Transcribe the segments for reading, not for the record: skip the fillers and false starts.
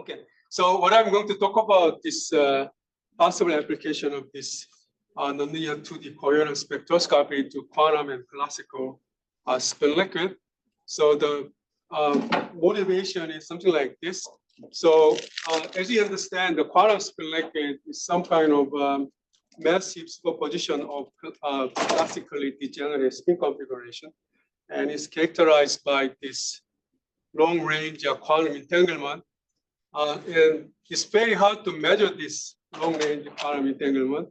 Okay, so what I'm going to talk about is possible application of this nonlinear 2D coherent spectroscopy to quantum and classical spin liquid. So the motivation is something like this. So as you understand, the quantum spin liquid is some kind of massive superposition of classically degenerate spin configuration, and it's characterized by this long-range quantum entanglement. And it's very hard to measure this long-range quantum entanglement.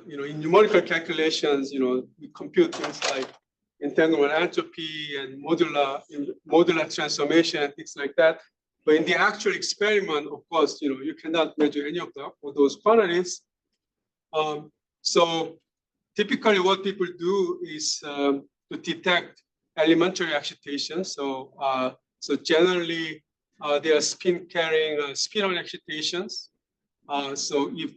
In numerical calculations, we compute things like entanglement entropy and modular transformation and things like that. But in the actual experiment, of course, you cannot measure any of those quantities. So typically what people do is to detect elementary excitation. So generally, they are spin-carrying spin-on excitations. So if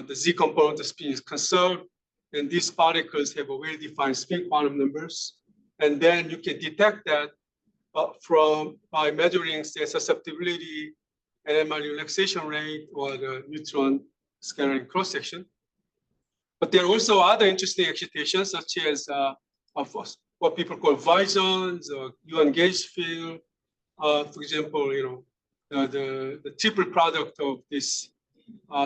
the z component of the spin is conserved, then these particles have a well-defined spin quantum numbers, and then you can detect that by measuring, say, susceptibility, NMR relaxation rate, or the neutron scattering cross section. But there are also other interesting excitations, such as what people call visons or Yuan gauge field. For example, the triple product of this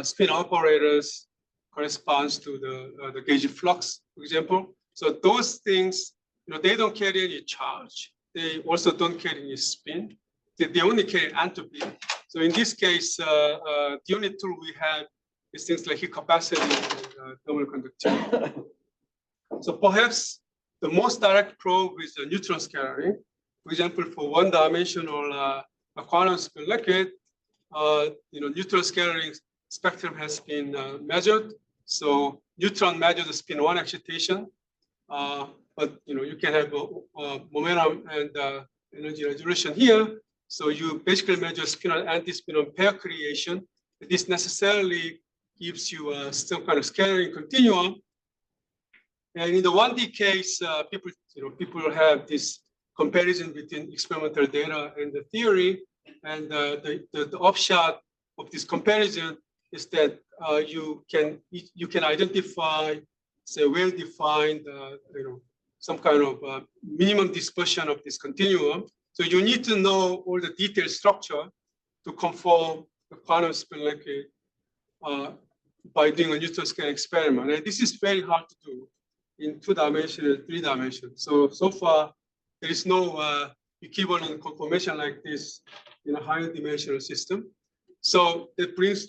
spin operators corresponds to the gauge flux, for example. So those things, they don't carry any charge. They also don't carry any spin. They only carry entropy. So in this case, the only tool we have is things like heat capacity and thermal conductivity. So perhaps the most direct probe is the neutron scattering. For example, for one-dimensional quantum spin liquid, neutron scattering spectrum has been measured. So neutron measures the spin 1 excitation, but you can have momentum and energy resolution here. So you basically measure spin-on anti-spin-on pair creation. This necessarily gives you some kind of scattering continuum. And in the 1D case, people have this comparison between experimental data and the theory. And the upshot of this comparison is that you can identify, say, well-defined, some kind of minimum dispersion of this continuum. So you need to know all the detailed structure to conform the quantum spin liquid by doing a neutron scattering experiment. And this is very hard to do in 2 dimensions and 3 dimensions. So far, there is no equivalent conformation like this in a higher dimensional system. So that brings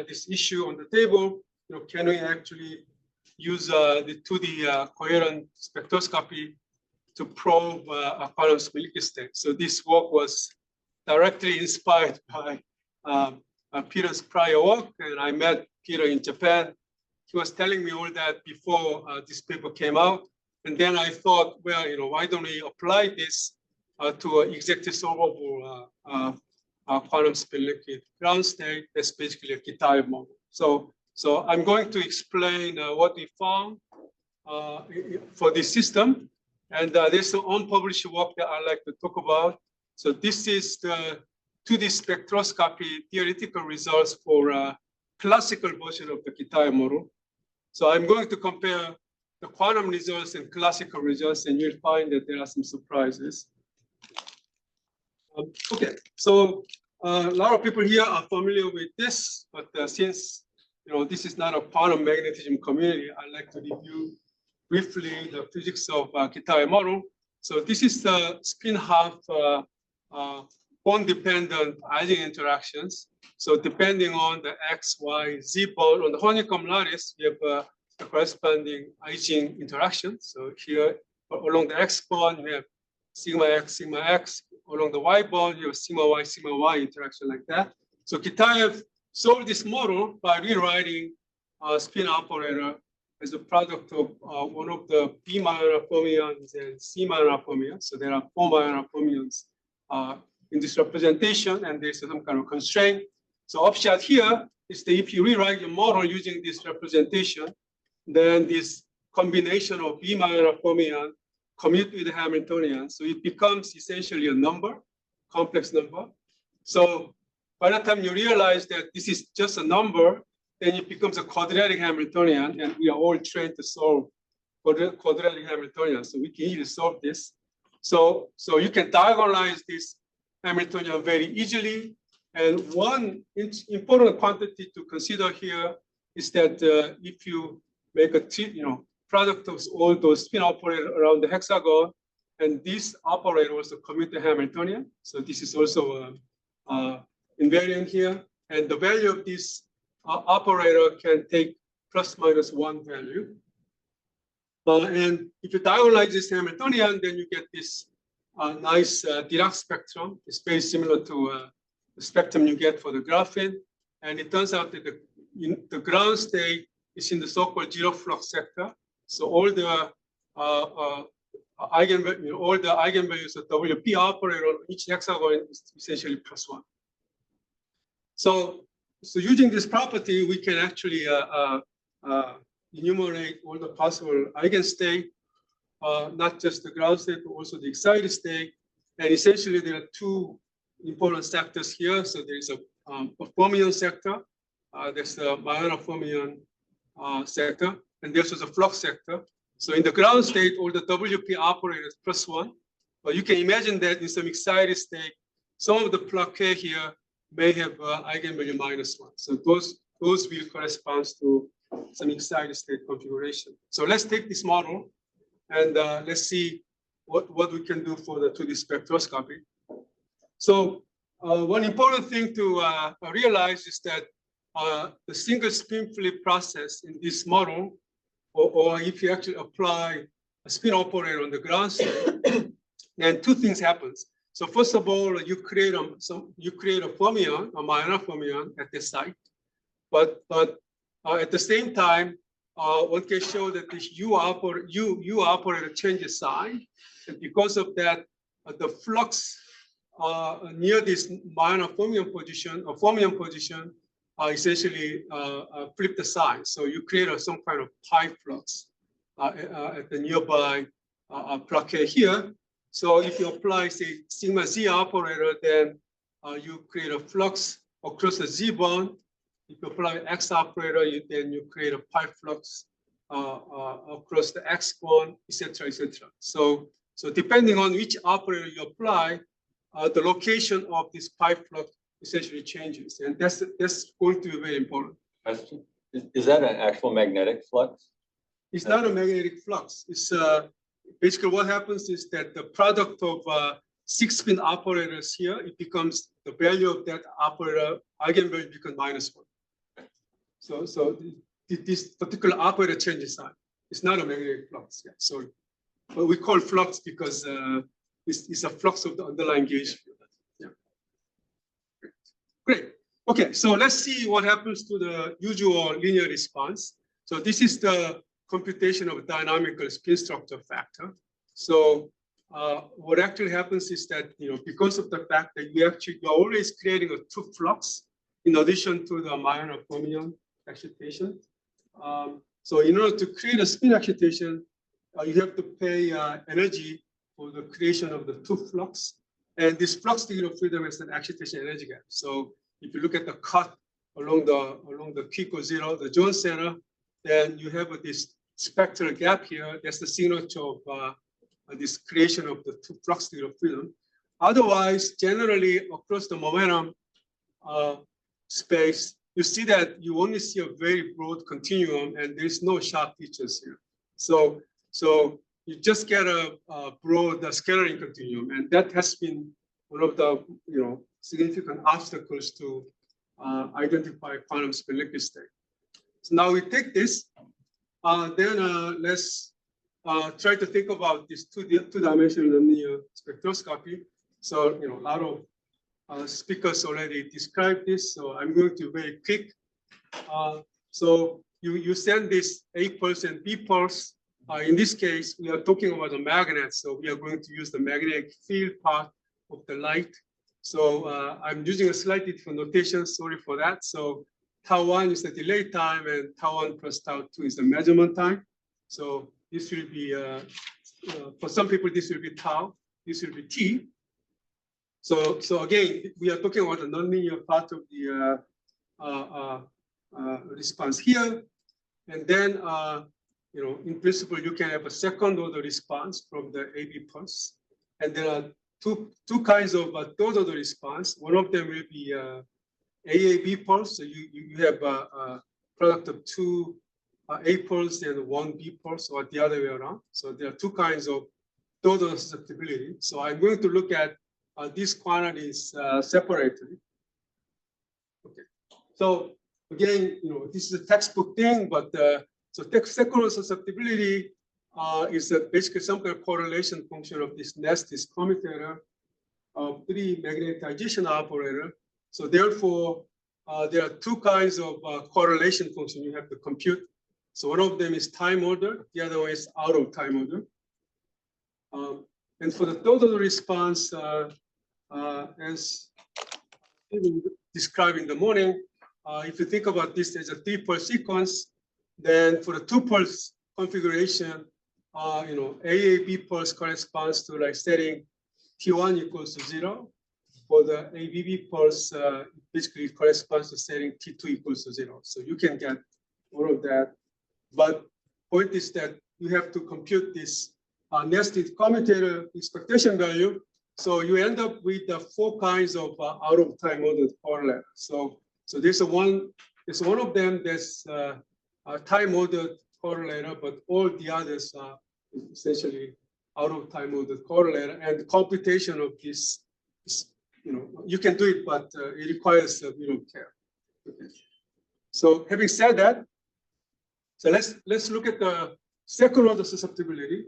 this issue on the table. Can we actually use the 2D coherent spectroscopy to probe a quantum spin liquid state? So this work was directly inspired by Peter's prior work, and I met Peter in Japan. He was telling me all that before this paper came out. And then I thought, well, why don't we apply this to an exactly solvable quantum spin liquid ground state? That's basically a Kitaev model. So I'm going to explain what we found for this system. And there's some unpublished work that I like to talk about. So this is the 2D spectroscopy theoretical results for a classical version of the Kitaev model. So I'm going to compare the quantum results and classical results, and you'll find that there are some surprises. Okay, so a lot of people here are familiar with this, but since this is not a quantum magnetism community, I'd like to review briefly the physics of Kitaev model. So this is the spin-half bond-dependent Ising interactions. So depending on the X, Y, Z bond on the honeycomb lattice, we have the corresponding Ising interaction. So here along the X bond, we have sigma X. Along the Y bond, you have sigma Y interaction like that. So Kitaev solved this model by rewriting a spin operator as a product of one of the B minor fermions and C minor fermions. So there are 4 minor fermions in this representation, and there's some kind of constraint. So upshot here is that if you rewrite your model using this representation, then this combination of B minor fermion commute with the Hamiltonian. So it becomes essentially a number complex number. So by the time you realize that this is just a number, then it becomes a quadratic Hamiltonian, and we are all trained to solve quadratic Hamiltonian. So we can easily solve this. So you can diagonalize this Hamiltonian very easily. And one important quantity to consider here is that if you make a product of all those spin operators around the hexagon, and this operator also commute the Hamiltonian. So this is also invariant here. And the value of this operator can take plus minus 1 value. And if you diagonalize this Hamiltonian, then you get this nice Dirac spectrum. It's very similar to the spectrum you get for the graphene. And it turns out that the ground state is in the so-called zero flux sector. So all the eigenvalues of WP operator on each hexagon is essentially plus 1. So using this property, we can actually enumerate all the possible eigenstate, not just the ground state, but also the excited state. And essentially, there are two important sectors here. So there is a fermion sector, there's the Majorana fermion sector, and there's also a flux sector. So in the ground state, all the WP operators plus 1. But you can imagine that in some excited state, some of the plaquet here may have eigenvalue minus 1. So those will correspond to some excited state configuration. So let's take this model and let's see what we can do for the 2D spectroscopy. So one important thing to realize is that the single spin flip process in this model, or if you actually apply a spin operator on the ground state, then two things happen. So first of all, you create a fermion, a Majorana fermion at this site, but at the same time, one can show that this U operator changes sign, and because of that, the flux near this Majorana fermion position or fermion position essentially flip the sign. So you create some kind of pi flux at the nearby plaquet here. So if you apply, say, sigma Z operator, then you create a flux across the Z bond. If you apply X operator, then you create a pi flux across the X bond, etc., etc. So depending on which operator you apply, the location of this pi flux essentially changes, and that's going to be very important. Question: Is that an actual magnetic flux? It's not a magnetic flux. It's basically what happens is that the product of 6 spin operators here, it becomes the value of that operator eigenvalue becomes minus 1. So this particular operator changes sign. It's not a magnetic flux. Yeah, sorry, but we call flux because it's a flux of the underlying gauge field. Yeah. Great. Okay, so let's see what happens to the usual linear response. So this is the computation of dynamical spin structure factor. So what actually happens is that, because of the fact that you're always creating a 2 flux in addition to the Majorana fermion excitation. So in order to create a spin excitation, you have to pay energy for the creation of the 2 flux. And this flux degree of freedom is an excitation energy gap. So if you look at the cut along the Q equals 0, the Jones center, then you have this spectral gap here. That's the signature of this creation of the 2 flux degree of freedom. Otherwise, generally across the momentum space, you see that you only see a very broad continuum, and there's no sharp features here. So you just get a broad scattering continuum, and that has been one of the significant obstacles to identify quantum spin liquid state. So now we take this, then let's try to think about this two-dimensional nonlinear spectroscopy. So a lot of speakers already described this, so I'm going to be very quick. So you send this A pulse and B pulse. In this case, we are talking about a magnet, so we are going to use the magnetic field part of the light. So I'm using a slightly different notation, sorry for that. So tau 1 is the delay time, and tau 1 plus tau 2 is the measurement time. So this will be, for some people, this will be tau, this will be t. So again, we are talking about the nonlinear part of the response here. And then, in principle, you can have a second order response from the AB pulse. And there are two kinds of third order response. One of them will be AAB pulse. So you have a product of two A pulse and one B pulse, or the other way around. So there are two kinds of third order susceptibility. So I'm going to look at these quantities separately. Okay. So again, this is a textbook thing, but so second order susceptibility is basically some kind of correlation function of this nested commutator of 3 magnetization operator. So therefore, there are two kinds of correlation function you have to compute. So one of them is time order, the other one is out of time order. And for the third order response, as described in the morning, if you think about this as a 3-pulse sequence, then for the 2-pulse configuration, AAB pulse corresponds to like setting T1 equals to 0. For the ABB pulse, basically it corresponds to setting T2 equals to 0. So you can get all of that. But point is that you have to compute this nested commutator expectation value. So you end up with the 4 kinds of out of time ordered correlator. So there's one of them that's time ordered correlator, but all the others are essentially out of time ordered correlator. And the computation of this is, you can do it, but it requires a bit of care. Okay. So having said that, so let's look at the second order susceptibility,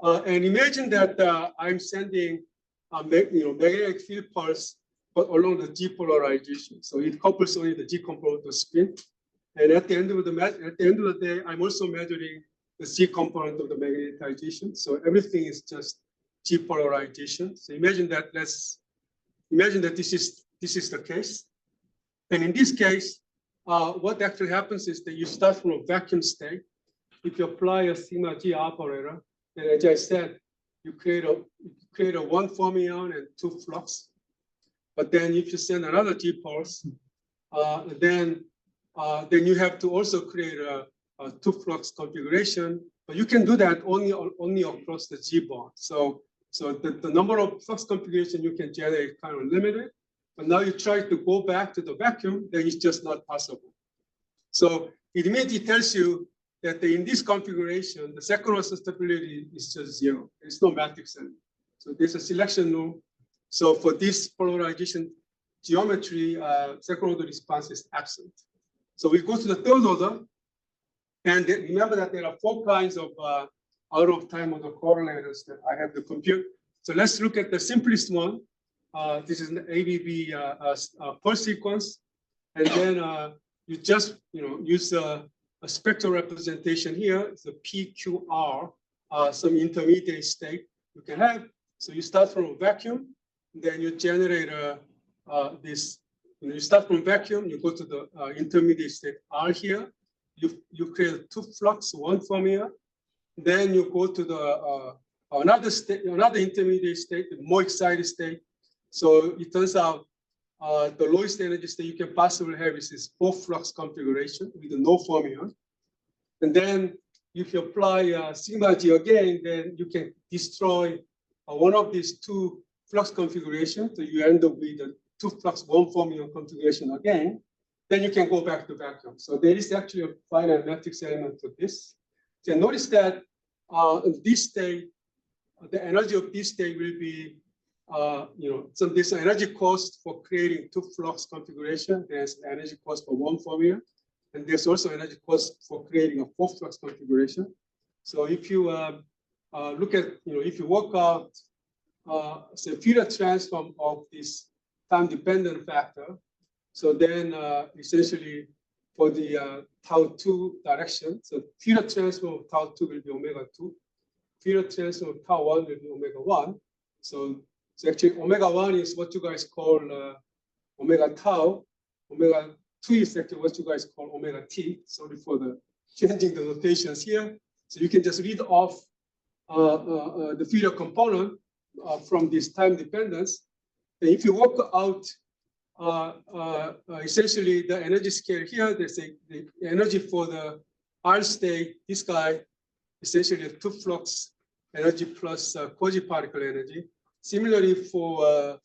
and imagine that I'm sending magnetic field pulse, but along the G polarization. So it couples only the G component of the spin, and at the end of the day, I'm also measuring the G component of the magnetization. So everything is just G polarization. So imagine that this is the case, and in this case, what actually happens is that you start from a vacuum state. If you apply a sigma G operator, then as I said, you create a 1 fermion and 2 flux. But then if you send another G pulse, then you have to also create a 2 flux configuration. But you can do that only across the G bond. So the number of flux configuration you can generate kind of limited. But now you try to go back to the vacuum, then it's just not possible. So it immediately tells you that in this configuration, the second order susceptibility is just 0. There's no matrix element. So there's a selection rule. So for this polarization geometry, second order response is absent. So we go to the third order, and remember that there are 4 kinds of out of time order correlators that I have to compute. So let's look at the simplest one. This is an ABB pulse sequence, and then you just use a spectral representation here. It's a PQR, some intermediate state you can have. So you start from a vacuum, then you generate this. You start from vacuum, you go to the intermediate state R here. You create 2 flux, 1 fermion. Then you go to the another intermediate state, the more excited state. So it turns out the lowest energy state you can possibly have is this 4 flux configuration with no fermion. And then if you apply sigma G again, then you can destroy one of these 2 flux configurations. So you end up with a 2 flux 1 fermion configuration again. Then you can go back to vacuum. So there is actually a finite matrix element to this. So notice that this state, the energy of this state will be, so there's an energy cost for creating 2 flux configuration. There's an energy cost for 1 fermion, and there's also energy cost for creating a 4 flux configuration. So if you look at, if you work out, say, Fourier transform of this time-dependent factor, so then essentially for the tau2 direction, so Fourier transform of tau2 will be omega 2. Fourier transform of tau1 will be omega 1. So actually omega 1 is what you guys call omega tau. Omega 2 is actually what you guys call omega t. Sorry for the changing the notations here. So you can just read off the Fourier component from this time dependence. if you work out essentially the energy scale here, there's the energy for the R state, this guy, essentially the two flux energy plus quasi-particle energy. Similarly for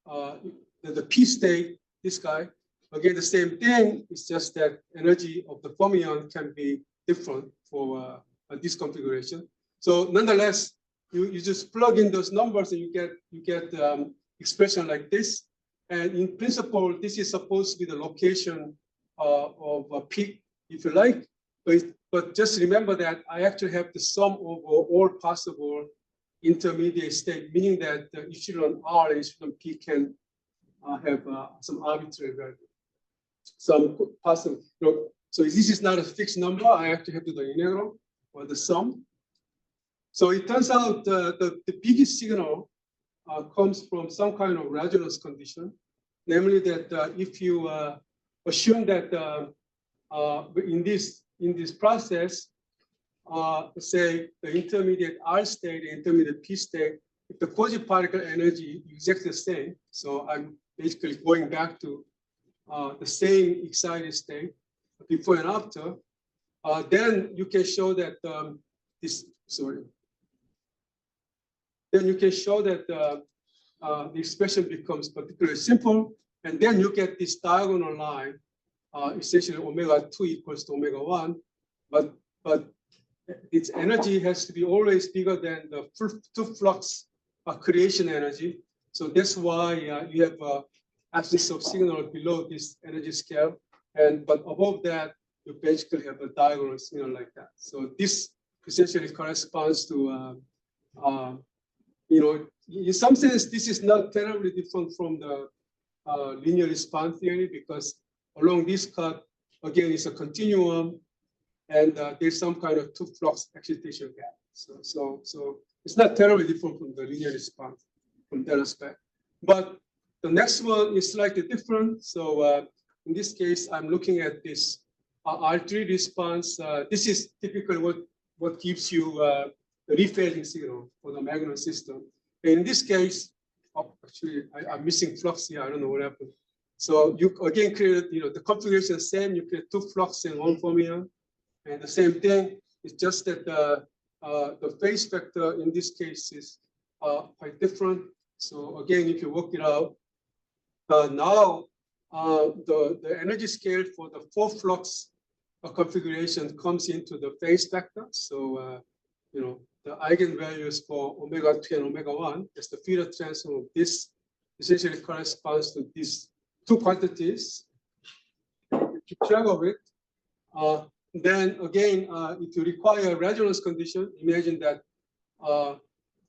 the P state, this guy, again, the same thing. It's just that energy of the fermion can be different for this configuration. So nonetheless, you just plug in those numbers and you get expression like this. And in principle, this is supposed to be the location of a peak, if you like. But just remember that I actually have the sum of all possible intermediate state, meaning that the epsilon R and epsilon P can have some arbitrary value, some possible. So this is not a fixed number. I actually have to do the integral or the sum. So it turns out the biggest signal comes from some kind of resonance condition, namely that if you assume that in this process, say the intermediate R state, the intermediate P state, if the quasi-particle energy is exactly the same, so I'm basically going back to the same excited state before and after, then you can show that then you can show that the expression becomes particularly simple, and then you get this diagonal line, essentially omega 2 equals to omega 1, but its energy has to be always bigger than the two flux creation energy. So that's why you have absence of signal below this energy scale, but above that, you basically have a diagonal signal like that. So this essentially corresponds to in some sense, this is not terribly different from the linear response theory, because along this cut, again, it's a continuum, and there's some kind of two flux excitation gap. So it's not terribly different from the linear response from that aspect. But the next one is slightly different. So in this case, I'm looking at this R3 response. This is typically what gives you the rephasing signal for the magnon system. And in this case, actually, I'm missing flux here. I don't know what happened. So you again create, the configuration is same. You create two flux and one fermion, and the same thing. It's just that the phase vector in this case is quite different. So again, if you work it out, now the energy scale for the four flux configuration comes into the phase vector. So the eigenvalues for omega 2 and omega 1, that's the Fourier transform of this, essentially corresponds to these two quantities. Keep track of it. Then again, if you require a resonance condition, imagine that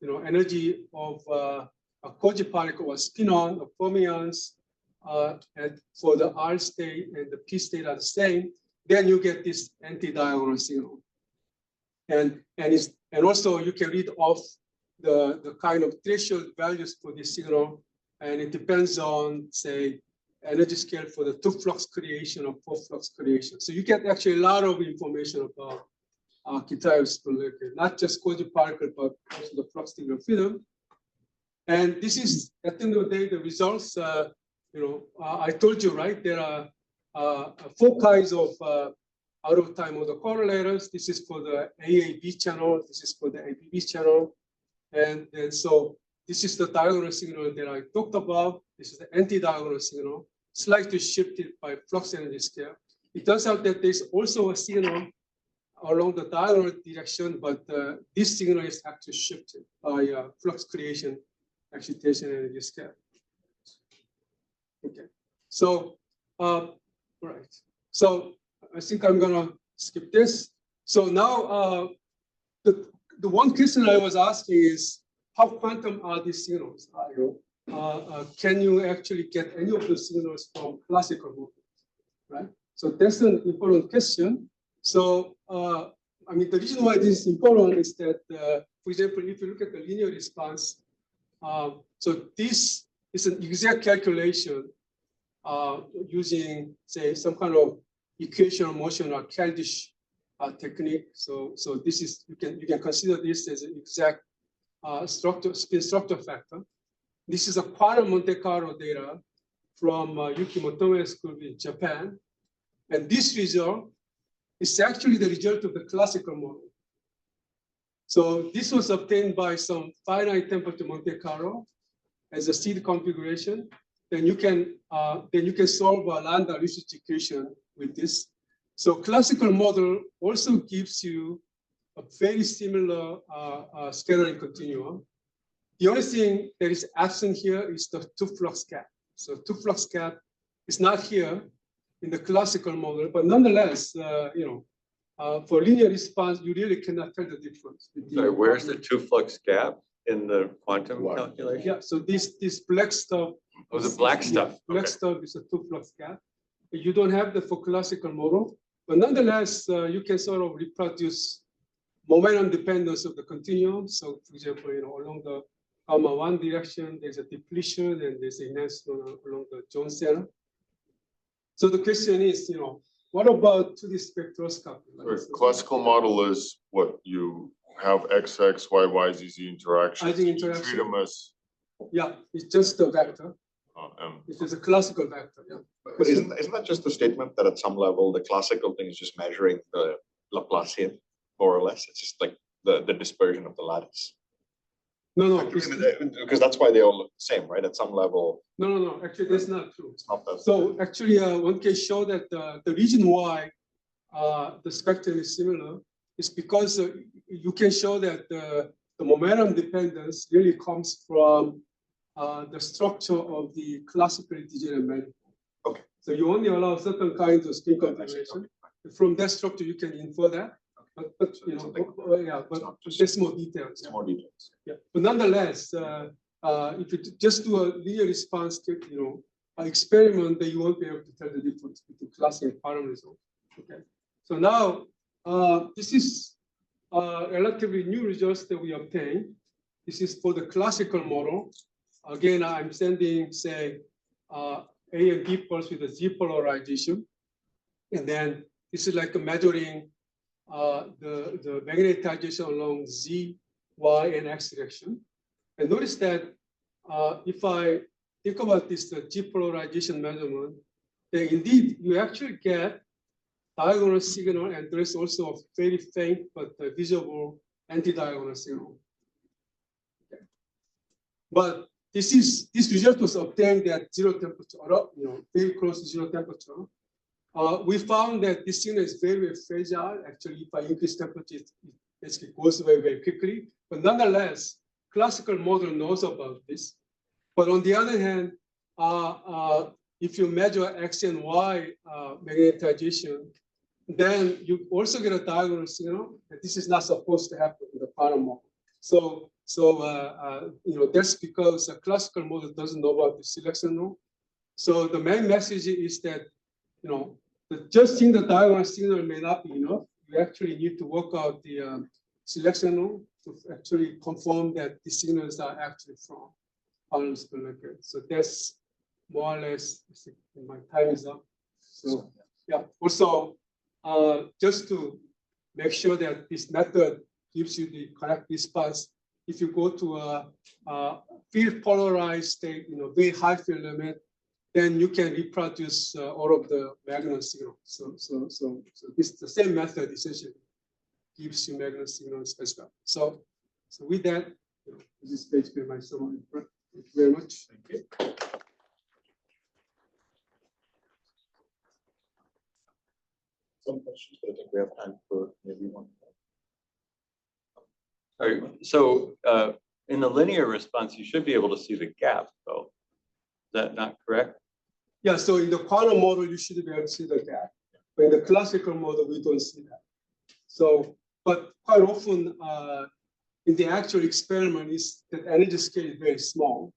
energy of a quasi-particle or spin-on of fermions for the R state and the P state are the same, then you get this anti-diagonal signal. And also you can read off the kind of threshold values for this signal, and it depends on, say, energy scale for the two flux creation or four flux creation. So you get actually a lot of information about guitar spectrum, not just quasi-particle, but also the flux degree of freedom. And this is, at the end of the day, the results. I told you, right? There are four kinds of out of time of the correlators. This is for the AAB channel. This is for the ABB channel. And so this is the diagonal signal that I talked about. This is the anti-diagonal signal, slightly shifted by flux energy scale. It turns out that there's also a signal along the diagonal direction, but this signal is actually shifted by flux creation excitation energy scale. Okay, so all right. So I think I'm gonna skip this. So now the one question I was asking is, how quantum are these signals? Can you actually get any of the signals from classical movement, right? So that's an important question. So I mean, the reason why this is important is that, for example, if you look at the linear response, so this is an exact calculation using, say, some kind of equational motion or Keldysh technique. So this is, you can consider this as an exact spin structure factor. This is a quantum Monte Carlo data from Yuki Motome's school in Japan. And this result is actually the result of the classical model. So this was obtained by some finite temperature Monte Carlo as a seed configuration. Then you can solve a lambda research equation with this. So classical model also gives you a very similar scattering continuum. The only thing that is absent here is the two flux gap. So two flux gap is not here in the classical model, but nonetheless, for linear response, you really cannot tell the difference. Sorry, where's the two flux gap in the quantum calculation? Yeah, so this black stuff. Oh, the black stuff. Black stuff is a two flux gap. You don't have that for classical model, but nonetheless, you can sort of reproduce momentum dependence of the continuum. So, for example, along the gamma 1 direction, there's a depletion and there's an enhancement along the Jones center. So the question is, what about 2D spectroscopy? Right. Classical model is what you have XX, YY, ZZ interactions. You treat them as. Yeah, it's just a vector. It is a classical vector. Yeah. But isn't that just the statement that at some level the classical thing is just measuring the Laplacian more or less? It's just like the dispersion of the lattice. No, because that's why they all look the same, right? At some level. No. Actually, that's not true. It's not that. So actually, one can show that the reason why the spectrum is similar is because you can show that the momentum dependence really comes from the structure of the classically degenerate manifold. Okay. So you only allow certain kinds of spin configuration. From that structure, you can infer that. But there's more details. It's more details. Yeah, but nonetheless, if you just do a linear response, experiment, then you won't be able to tell the difference between classical and quantum results. Okay. So now this is relatively new results that we obtained. This is for the classical model. Again, I'm sending, say, A and B pulse with a Z polarization, and then this is like measuring the magnetization along Z, Y, and X direction. And notice that if I think about this G polarization measurement, then indeed you actually get diagonal signal, and there is also a very faint but visible anti-diagonal signal. Okay. But this result was obtained at zero temperature, very close to zero temperature. We found that this signal is very, very fragile. Actually, if I increase temperature, it basically goes away very quickly. But nonetheless, classical model knows about this. But on the other hand, if you measure X and Y magnetization, then you also get a diagonal signal. And this is not supposed to happen in the quantum model. So that's because the classical model doesn't know about the selection rule. So the main message is that, just seeing the diagonal signal may not be enough. You actually need to work out the selection rule to actually confirm that the signals are actually from quantum spectrum. So that's more or less, my time is up. So yeah, also just to make sure that this method gives you the correct response, if you go to a field polarized state, very high field limit, then you can reproduce all of the Magnum signal. So this the same method essentially gives you Magnum signals as well. So with that, this is basically my summary. Thank you very much. Thank you. Some questions, but I think we have time for maybe one. All right. So in the linear response, you should be able to see the gap, though. Is that not correct? Yeah, so in the quantum model, you should be able to see the gap. But in the classical model, we don't see that. So, but quite often in the actual experiment, is that energy scale is very small.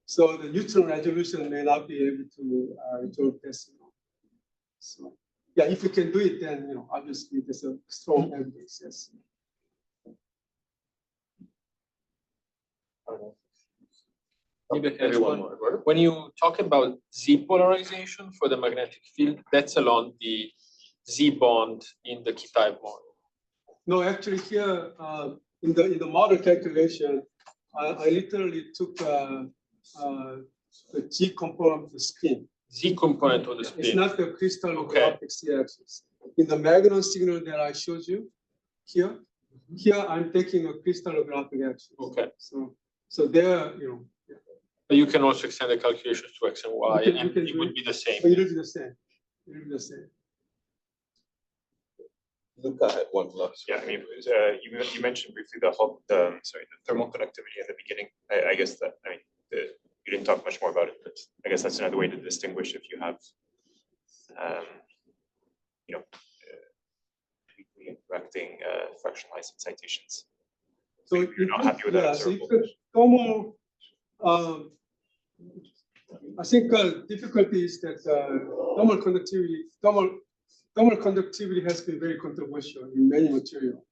So the neutron resolution may not be able to resolve this. So yeah, if you can do it, then obviously there's a strong evidence. Yes. When you talk about Z polarization for the magnetic field, that's along the Z bond in the K-type model. No, actually here in the model calculation, I literally took the G component of the spin. Z component of the It's spin. not the crystallographic Z-axis. In the Magnum signal that I showed you here, I'm taking a crystallographic axis. Okay. So there, you know, But you can also extend the calculations to X and Y, You and can it do would it. be the same. but it'll be the same. It'll be the same. Luca had one last. Yeah, I mean, you mentioned briefly the thermal conductivity at the beginning. I guess that, I mean, you didn't talk much more about it, but I guess that's another way to distinguish if you have, you know, weakly interacting fractionalized excitations. So you're not happy with that so you observable. could thermal, I think difficulty is that thermal conductivity has been very controversial in many materials.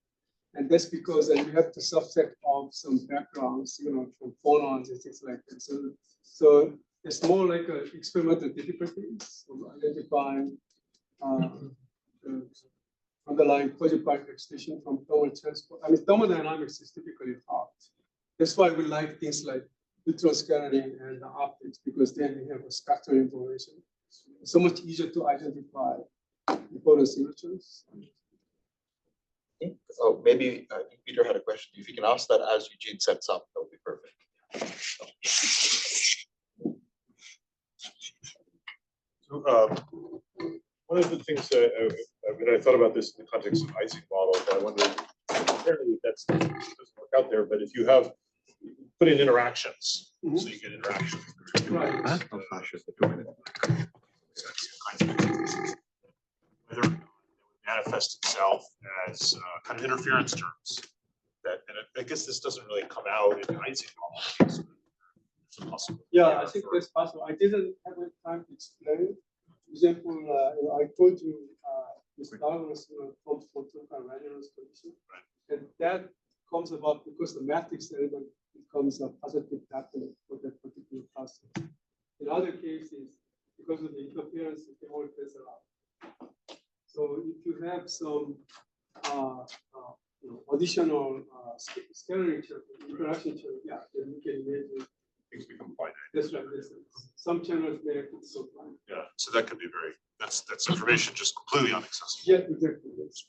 And that's because you have to subset of some backgrounds, you know, from phonons and things like that. So it's more like experimental difficulties of identifying the underlying quasi-particle excitation from thermal transport. I mean, thermodynamics is typically hard. That's why we like things like neutron scattering and optics, because then we have a spectral information. It's so much easier to identify important signatures. Oh, maybe I think Peter had a question. If you can ask that as Eugene sets up, that would be perfect. So, one of the things when I thought about this in the context of Ising model, I wondered, apparently that doesn't work out there, but if you have put in interactions, so you get interactions between Right. whether or not it would manifest itself as kind of interference terms. And I guess this doesn't really come out in the Ising model. It's possible. Yeah, I think that's possible. I didn't have time to explain. For example, I told you this diagonal comes from some kind of resonance condition. Right. And that comes about because the matrix element becomes a positive factor for that particular cluster. In other cases, because of the interference, it can all cancel out. So if you have some additional scattering interaction channel, yeah, then you can imagine. Things become finite. That's right. Some channels may have so fine. Yeah, so that could be that's information just completely inaccessible. Yeah, exactly. Yes.